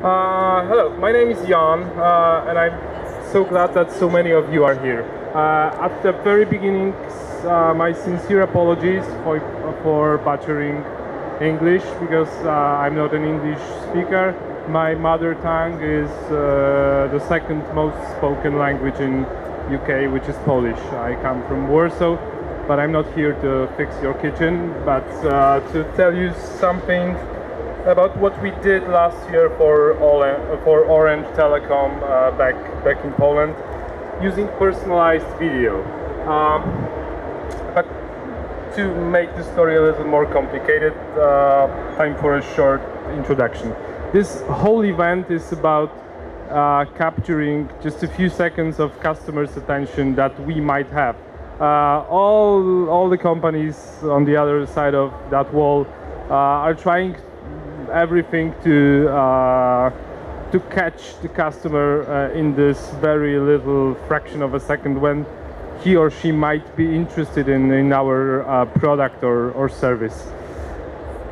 Hello, my name is Jan, and I'm so glad that so many of you are here. At the very beginning, my sincere apologies for butchering English, because I'm not an English speaker. My mother tongue is the second most spoken language in UK, which is Polish. I come from Warsaw, but I'm not here to fix your kitchen, but to tell you something about what we did last year for Orange Telecom back in Poland, using personalized video. But to make the story a little more complicated, time for a short introduction. This whole event is about capturing just a few seconds of customers' attention that we might have. All the companies on the other side of that wall are trying everything to catch the customer in this very little fraction of a second when he or she might be interested in our product or service.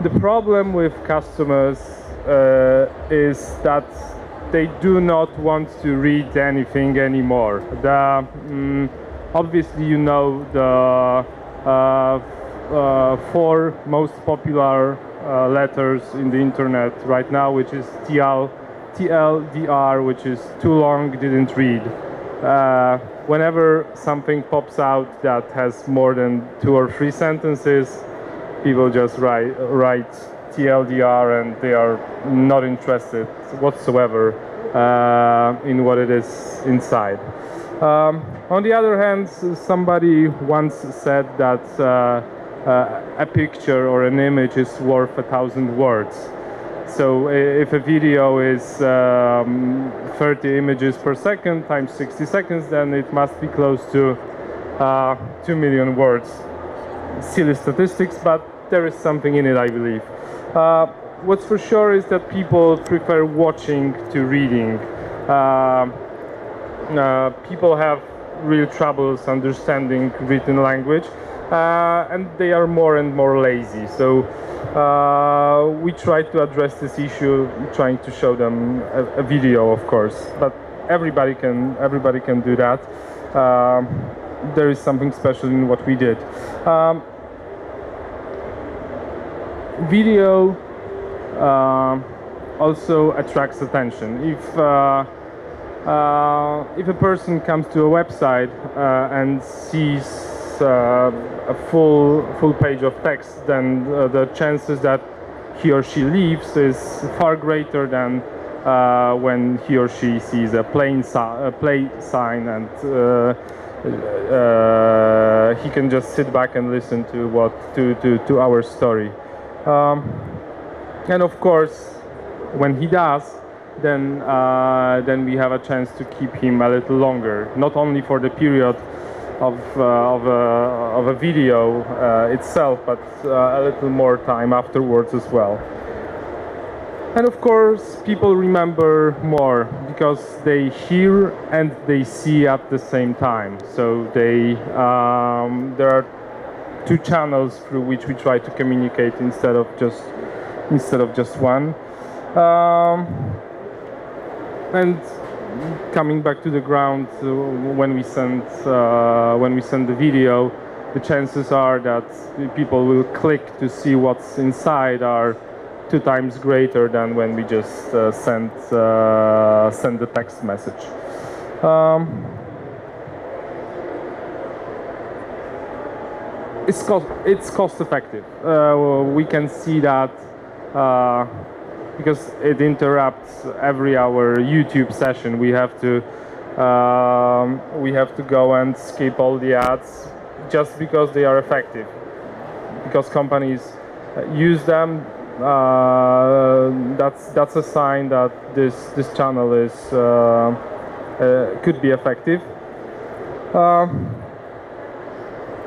The problem with customers is that they do not want to read anything anymore. Obviously, you know the four most popular letters in the internet right now, which is TLDR, which is too long, didn't read. Whenever something pops out that has more than 2 or 3 sentences, people just write TLDR, and they are not interested whatsoever in what it is inside. On the other hand, somebody once said that a picture or an image is worth 1,000 words. So if a video is 30 images per second times 60 seconds, then it must be close to 2 million words. Silly statistics, but there is something in it, I believe. What's for sure is that people prefer watching to reading. People have real troubles understanding written language, and they are more and more lazy. So we try to address this issue, trying to show them a video, of course. But everybody can do that. There is something special in what we did. Video also attracts attention. If a person comes to a website and sees a full page of text, then the chances that he or she leaves is far greater than when he or she sees a play sign, and he can just sit back and listen to our story. And of course, when he does, then we have a chance to keep him a little longer, not only for the period of a video itself, but a little more time afterwards as well. And of course, people remember more because they hear and they see at the same time. So there are 2 channels through which we try to communicate instead of just one. And coming back to the ground, when we send the video, the chances are that people will click to see what's inside are 2 times greater than when we just send the text message. It's cost effective. We can see that because it interrupts every hour YouTube session. We have to go and skip all the ads just because they are effective. Because companies use them, that's a sign that this channel is could be effective.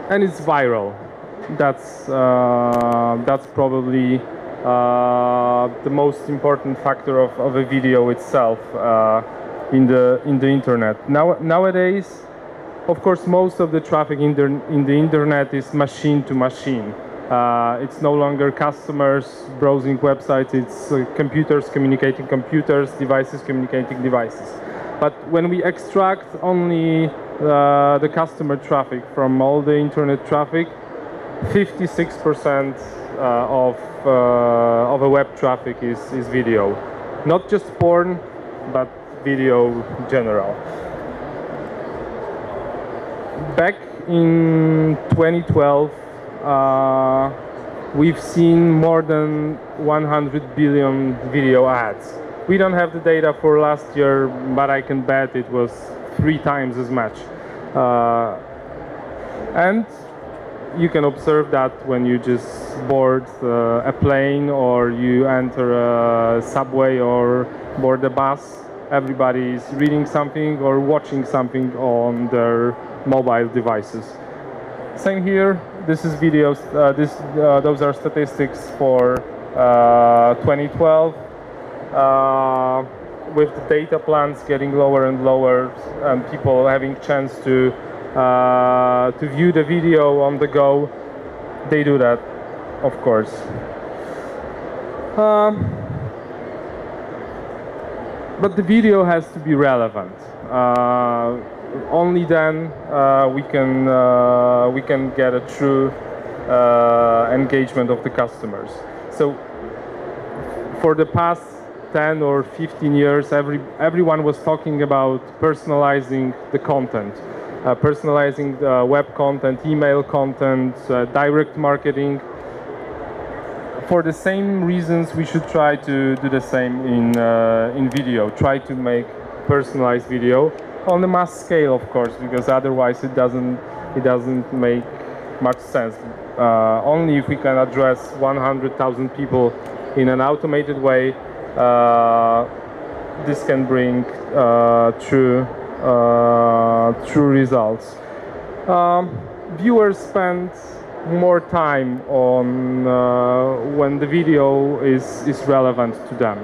And it's viral. That's probably the most important factor of a video itself in the internet. Nowadays, of course, most of the traffic in the internet is machine to machine. It's no longer customers browsing websites, it's computers communicating computers, devices communicating devices. But when we extract only the customer traffic from all the internet traffic, 56% of a web traffic is video. Not just porn, but video in general. Back in 2012, we've seen more than 100 billion video ads. We don't have the data for last year, but I can bet it was 3 times as much. And you can observe that when you just board a plane or you enter a subway or board a bus, everybody is reading something or watching something on their mobile devices. Same here. This is videos. Those are statistics for 2012. With the data plans getting lower and lower, and people having chance to view the video on the go, they do that, of course. But the video has to be relevant. Only then we can get a true engagement of the customers. So for the past 10 or 15 years, everyone was talking about personalizing the content, personalizing the web content, email content, direct marketing. For the same reasons, we should try to do the same in video. Try to make personalized video on a mass scale, of course, because otherwise it doesn't make much sense. Only if we can address 100,000 people in an automated way, this can bring true results. Viewers spend more time on when the video is relevant to them.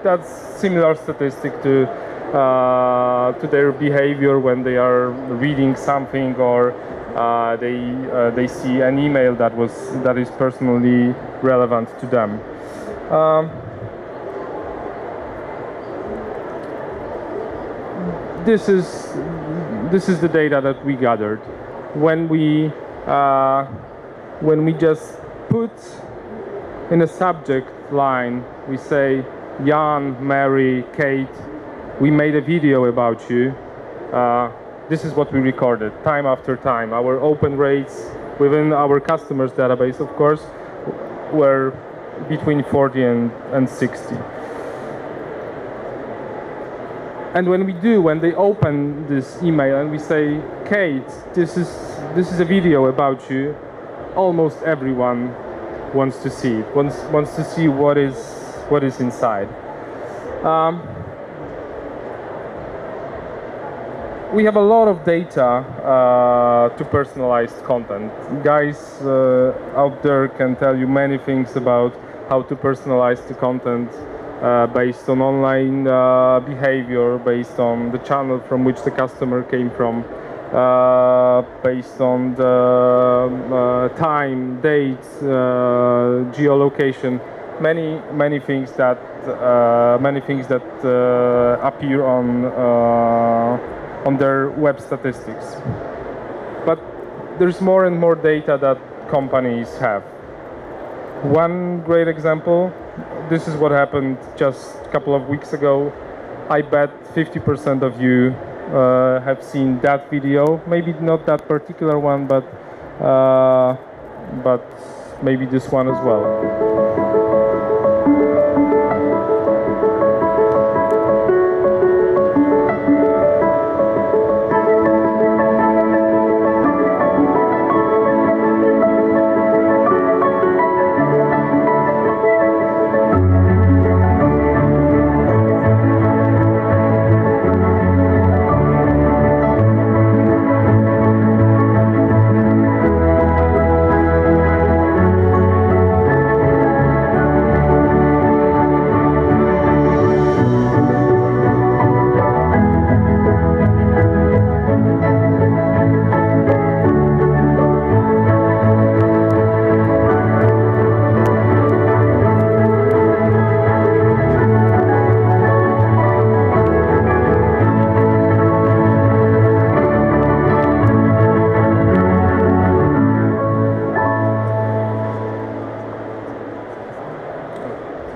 That's similar statistic to their behavior when they are reading something or they see an email that is personally relevant to them. This is the data that we gathered when we just put in a subject line, we say Jan, Mary, Kate, we made a video about you. This is what we recorded time after time. Our open rates within our customers database, of course, were between 40 and 60. And when they open this email and we say, Kate, this is a video about you, almost everyone wants to see it, wants to see what is inside. We have a lot of data to personalized content. Guys out there can tell you many things about how to personalize the content based on online behavior, based on the channel from which the customer came from, based on the time, date, geolocation, many things that appear on their web statistics. But there's more and more data that companies have. One great example, this is what happened just a couple of weeks ago. I bet 50% of you have seen that video. Maybe not that particular one, but maybe this one as well.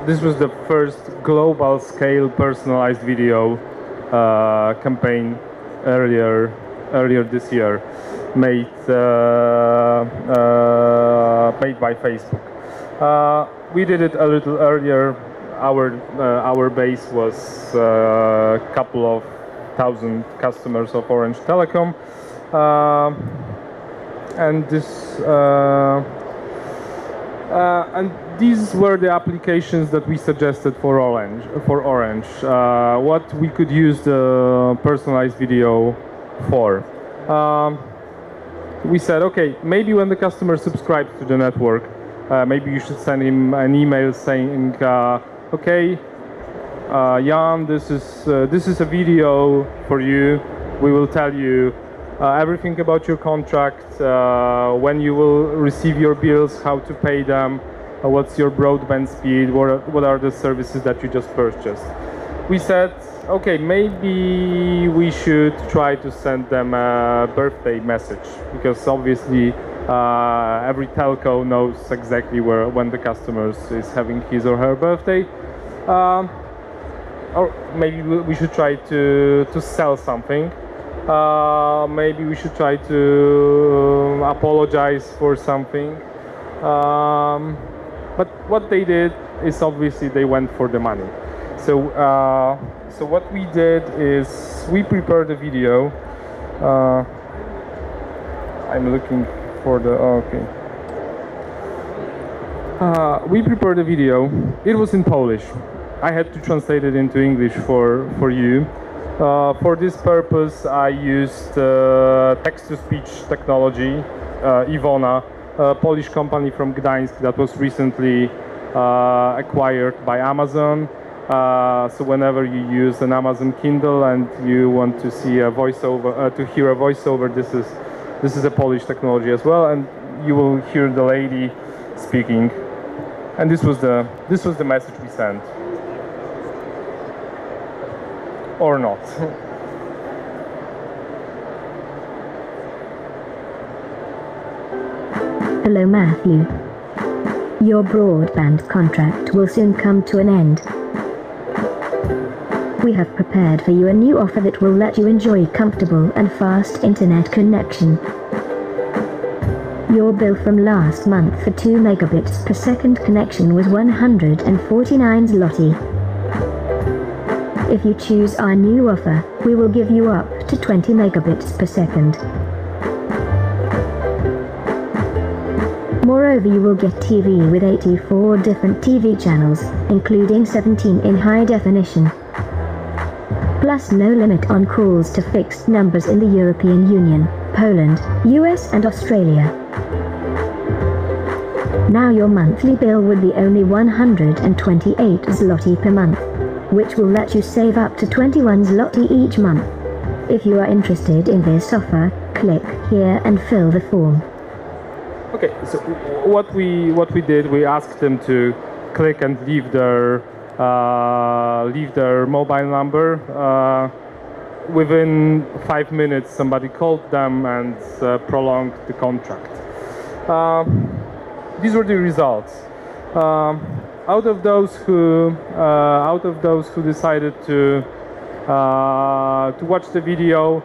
this was the first global scale personalized video campaign earlier this year, made by Facebook. We did it a little earlier. Our base was a couple of thousand customers of Orange Telecom, and these were the applications that we suggested for Orange. What we could use the personalized video for. We said, okay, maybe when the customer subscribes to the network, maybe you should send him an email saying, okay, Jan, this is a video for you. We will tell you everything about your contract, when you will receive your bills, how to pay them, what's your broadband speed, what are the services that you just purchased. We said, okay, maybe we should try to send them a birthday message, because obviously every telco knows exactly when the customer is having his or her birthday. Or maybe we should try to sell something. Maybe we should try to apologize for something. But what they did is obviously they went for the money. So what we did is we prepared a video. I'm looking for the, okay. We prepared a video. It was in Polish. I had to translate it into English for you. For this purpose, I used text-to-speech technology, Iwona, a Polish company from Gdańsk that was recently acquired by Amazon. So whenever you use an Amazon Kindle and you want to see a voiceover, to hear a voiceover, this is a Polish technology as well, and you will hear the lady speaking. And this was the message we sent, or not. Hello, Matthew. Your broadband contract will soon come to an end. We have prepared for you a new offer that will let you enjoy comfortable and fast internet connection. Your bill from last month for 2 megabits per second connection was 149 zloty. If you choose our new offer, we will give you up to 20 megabits per second. Moreover, you will get TV with 84 different TV channels, including 17 in high definition. Plus no limit on calls to fixed numbers in the European Union, Poland, US and Australia. Now your monthly bill would be only 128 zloty per month, which will let you save up to 21 zloty each month. If you are interested in this offer, click here and fill the form. Okay, so what we did, we asked them to click and leave their mobile number. Within 5 minutes, somebody called them and prolonged the contract. These were the results. Out of those who decided to watch the video,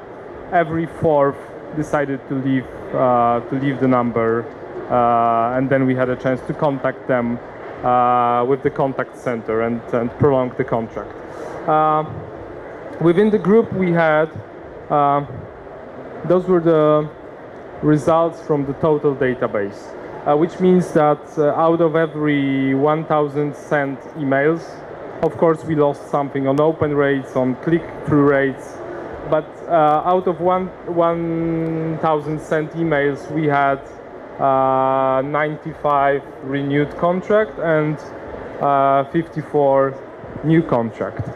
every fourth decided to leave the number, and then we had a chance to contact them with the contact center and prolong the contract. Within the group we had, those were the results from the total database, which means that out of every 1,000 sent emails, of course we lost something on open rates, on click-through rates, but out of 1,000 sent emails we had 95 renewed contract and 54 new contract,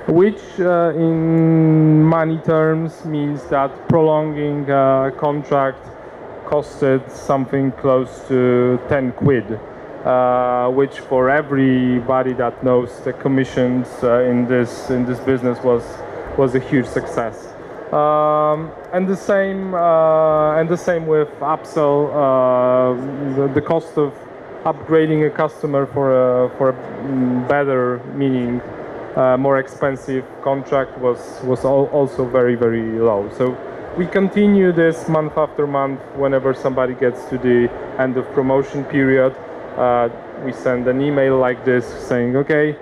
which in money terms means that prolonging contract costed something close to 10 quid, which for everybody that knows the commissions in this business was a huge success. And the same with upsell. The cost of upgrading a customer for a better, meaning more expensive contract was also very, very low. So we continue this month after month. Whenever somebody gets to the end of promotion period, we send an email like this saying, okay,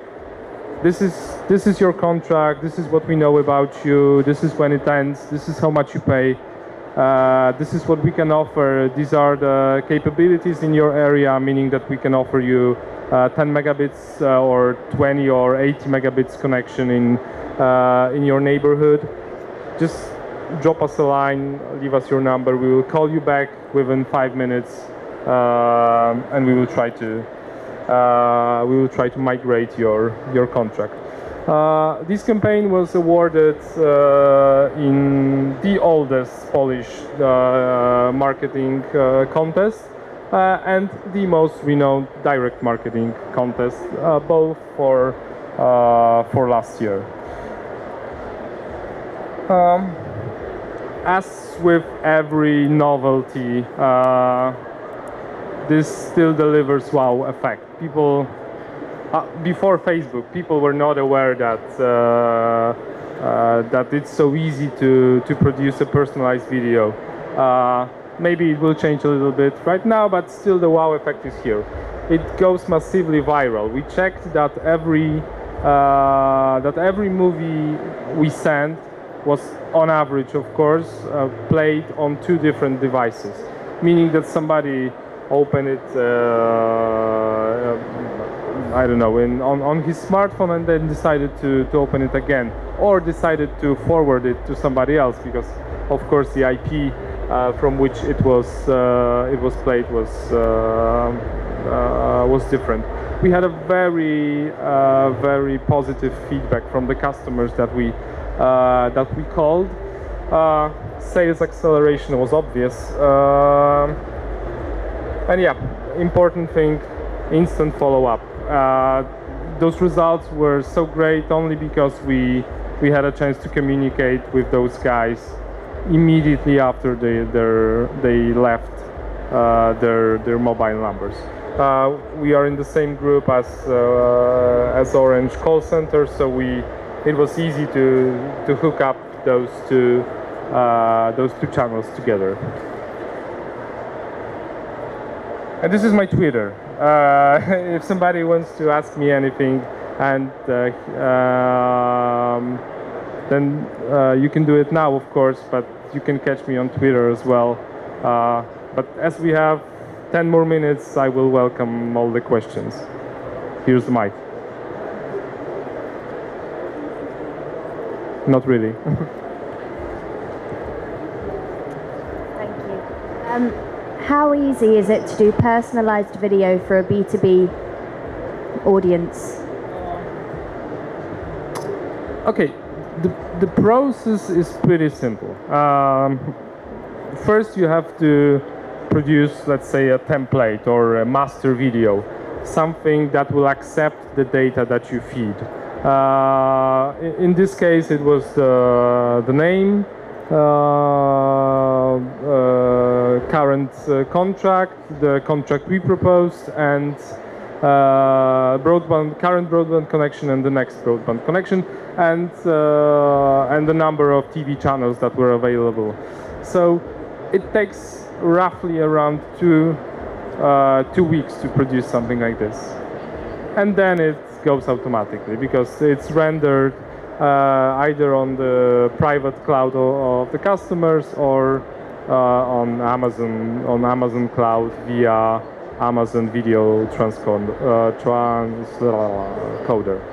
this is your contract, this is what we know about you, this is when it ends, this is how much you pay, this is what we can offer, these are the capabilities in your area, meaning that we can offer you 10 megabits or 20 or 80 megabits connection in your neighborhood. Just drop us a line, leave us your number, we will call you back within 5 minutes, and we will try to migrate your contract. This campaign was awarded in the oldest Polish marketing contest and the most renowned direct marketing contest, both for last year. As with every novelty, this still delivers wow effect. People, before Facebook, people were not aware that that it's so easy to produce a personalized video. Maybe it will change a little bit right now, but still the wow effect is here. It goes massively viral. We checked that every movie we sent was, on average, of course, played on 2 different devices, meaning that somebody opened it, I don't know, on his smartphone and then decided to open it again, or decided to forward it to somebody else, because, of course, the IP from which it was played was different. We had a very positive feedback from the customers that we called. Sales acceleration was obvious, and yeah, important thing, instant follow-up. Those results were so great only because we had a chance to communicate with those guys immediately after they left their mobile numbers. We are in the same group as Orange call center, so it was easy to hook up those two channels together. And this is my Twitter. If somebody wants to ask me anything, and then you can do it now, of course, but you can catch me on Twitter as well. But as we have 10 more minutes, I will welcome all the questions. Here's the mic. Not really. Thank you. How easy is it to do personalized video for a B2B audience? Okay, the process is pretty simple. First, you have to produce, let's say, a template or a master video, something that will accept the data that you feed. In this case, it was the name, current contract, the contract we proposed, and current broadband connection and the next broadband connection, and the number of TV channels that were available. So it takes roughly around 2 weeks to produce something like this, and then it goes automatically because it's rendered either on the private cloud of the customers or on Amazon cloud via Amazon Video Transcoder.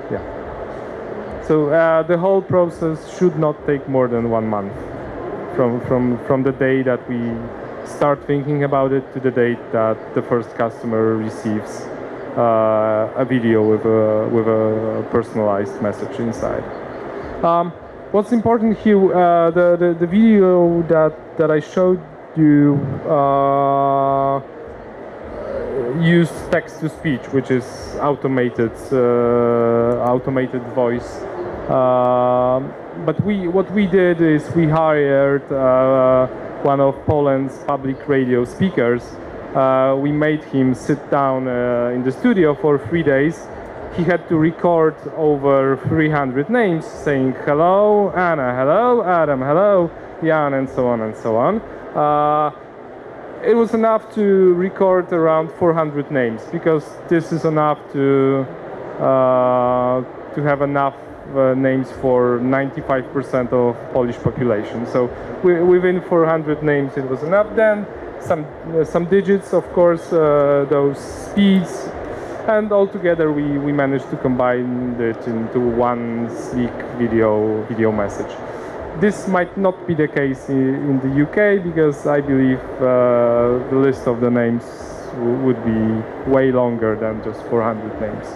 Yeah. So the whole process should not take more than 1 month from the day that we start thinking about it to the date that the first customer receives a video with a personalized message inside. What's important here, the video that I showed you used text to speech, which is automated voice. But what we did is we hired one of Poland's public radio speakers we made him sit down in the studio for 3 days. He had to record over 300 names saying hello Anna, hello Adam, hello Jan, and so on and so on. It was enough to record around 400 names, because this is enough to have enough names for 95% of Polish population. So within 400 names it was enough. Then some digits, of course, those speeds. And altogether, we managed to combine it into one sleek video message. This might not be the case in the UK, because I believe the list of the names would be way longer than just 400 names.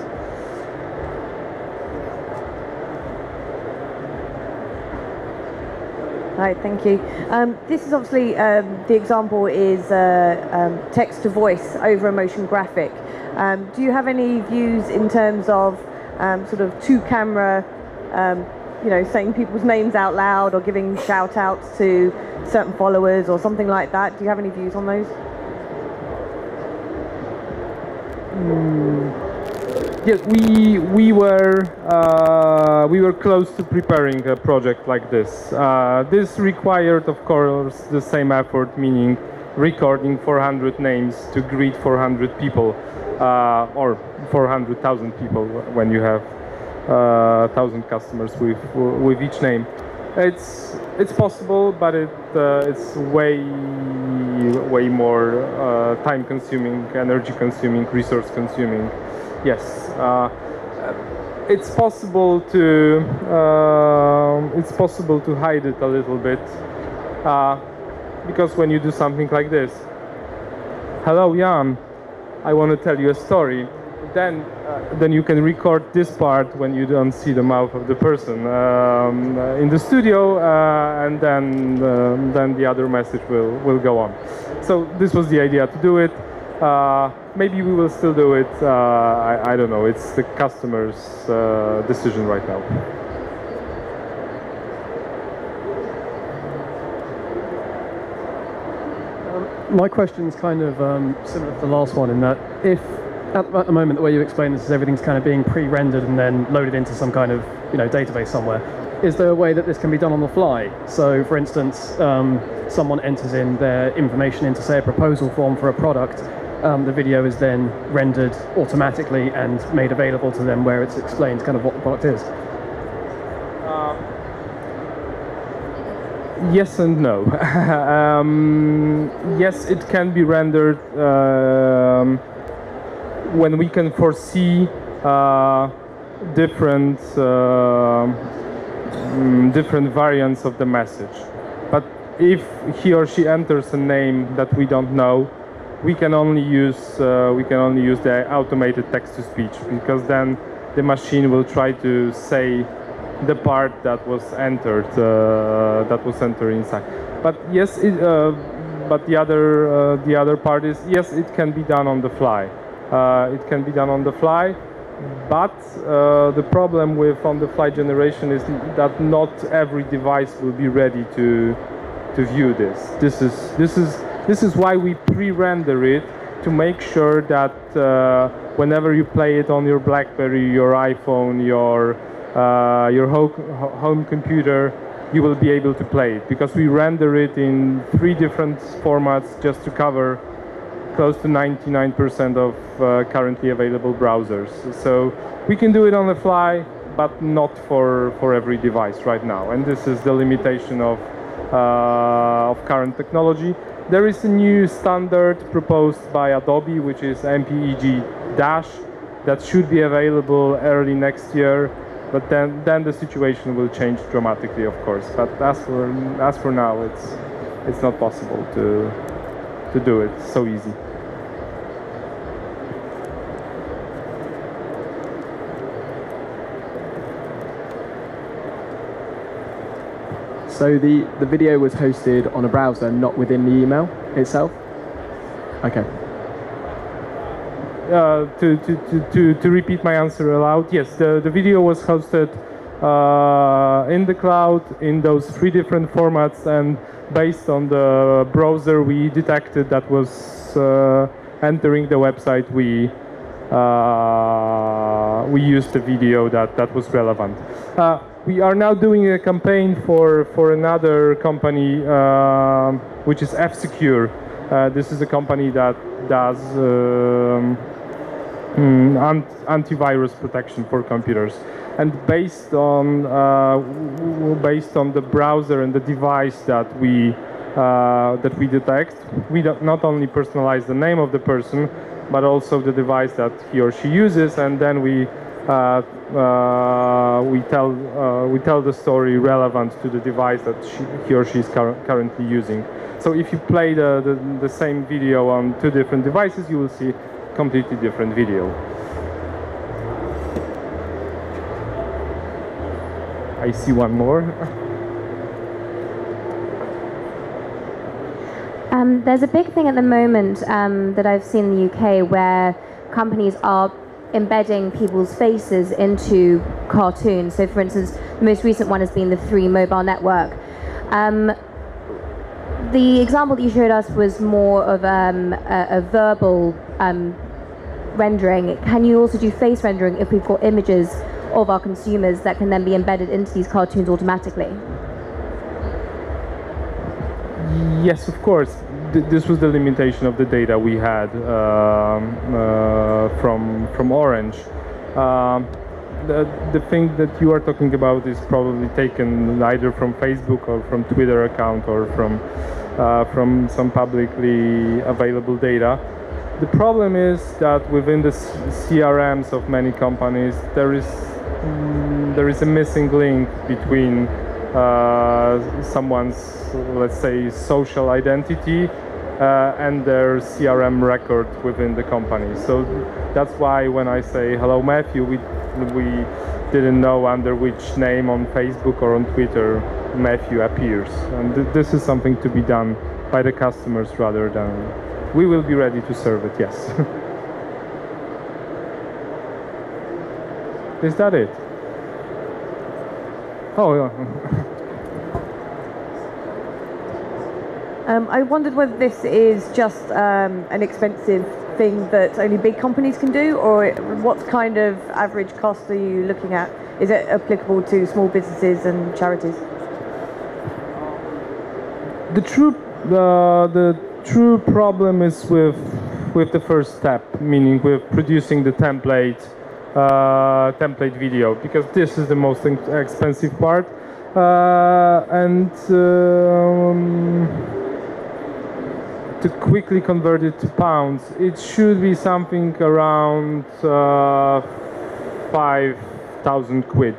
Right, thank you. This is obviously, the example is text to voice over a motion graphic. Do you have any views in terms of sort of two-camera, saying people's names out loud or giving shout-outs to certain followers or something like that? Do you have any views on those? Yes, we were close to preparing a project like this. This required, of course, the same effort, meaning recording 400 names to greet 400 people, or 400,000 people when you have 1,000 customers with each name. It's possible, but it's way more time-consuming, energy-consuming, resource-consuming. Yes, it's possible to hide it a little bit, because when you do something like this, hello Jan, I want to tell you a story. Then you can record this part when you don't see the mouth of the person in the studio, and then the other message will go on. So this was the idea to do it. Maybe we will still do it. I don't know. It's the customer's decision right now. My question is kind of similar to the last one, in that if at the moment the way you explain this is everything's kind of being pre-rendered and then loaded into some kind of database somewhere, is there a way that this can be done on the fly? So for instance, someone enters in their information into, say, a proposal form for a product. The video is then rendered automatically and made available to them, where it's explained kind of what the product is. Yes and no. Yes, it can be rendered when we can foresee different variants of the message. But if he or she enters a name that we don't know, we can only use the automated text-to-speech, because then the machine will try to say the part that was entered inside. But yes, but the other part is, yes, it can be done on the fly. It can be done on the fly, but the problem with on-the-fly generation is that not every device will be ready to view this. This is why we pre-render it, to make sure that whenever you play it on your BlackBerry, your iPhone, your home computer, you will be able to play it, because we render it in 3 different formats just to cover close to 99% of currently available browsers. So we can do it on the fly, but not for every device right now. And this is the limitation of current technology. There is a new standard proposed by Adobe, which is MPEG-, that should be available early next year. But then the situation will change dramatically, of course. But as for now, it's not possible to do it so easy. So the video was hosted on a browser, not within the email itself? Okay. To repeat my answer aloud, yes, the video was hosted in the cloud in those 3 different formats, and based on the browser we detected that was entering the website, we used the video that was relevant. We are now doing a campaign for another company, which is F-Secure. This is a company that does antivirus protection for computers, and based on the browser and the device that we detect, we not only personalize the name of the person, but also the device that he or she uses, and then we tell the story relevant to the device that he or she is currently using. So if you play the same video on 2 different devices, you will see completely different video. I see one more. There's a big thing at the moment that I've seen in the UK where companies are embedding people's faces into cartoons. So for instance, the most recent one has been the 3 mobile network. The example that you showed us was more of a verbal rendering. Can you also do face rendering if we've got images of our consumers that can then be embedded into these cartoons automatically? Yes, of course. This was the limitation of the data we had from Orange. The thing that you are talking about is probably taken either from Facebook or from Twitter account or from some publicly available data. The problem is that within the CRMs of many companies, there is a missing link between someone's, let's say, social identity and their CRM record within the company. So that's why when I say hello Matthew, we didn't know under which name on Facebook or on Twitter Matthew appears. And this is something to be done by the customers rather than... We will be ready to serve it, yes. Is that it? Oh, yeah. I wondered whether this is just an expensive thing that only big companies can do, or what kind of average cost are you looking at? Is it applicable to small businesses and charities? The true problem is with the first step, meaning with producing the template video, because this is the most expensive part, to quickly convert it to pounds, it should be something around 5,000 quid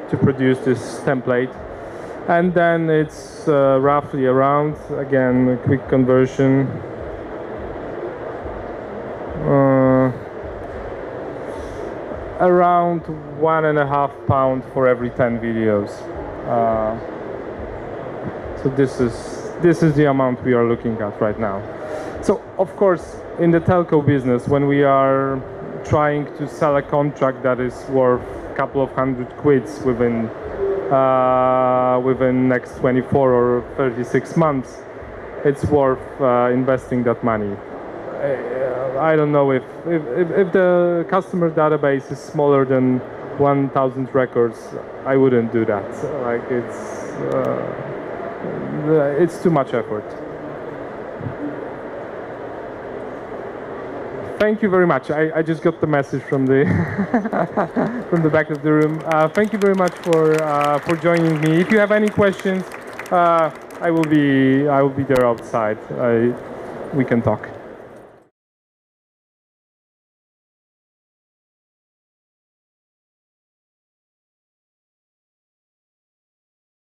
to produce this template. And then it's roughly around, again, a quick conversion, around £1.5 for every 10 videos. So this is the amount we are looking at right now. So of course, in the telco business, when we are trying to sell a contract that is worth a couple of hundred quids within next 24 or 36 months, it's worth investing that money. I don't know if the customer database is smaller than 1,000 records, I wouldn't do that. Like it's too much effort. Thank you very much. I just got the message from the from the back of the room. Thank you very much for joining me. If you have any questions, I will be there outside. We can talk.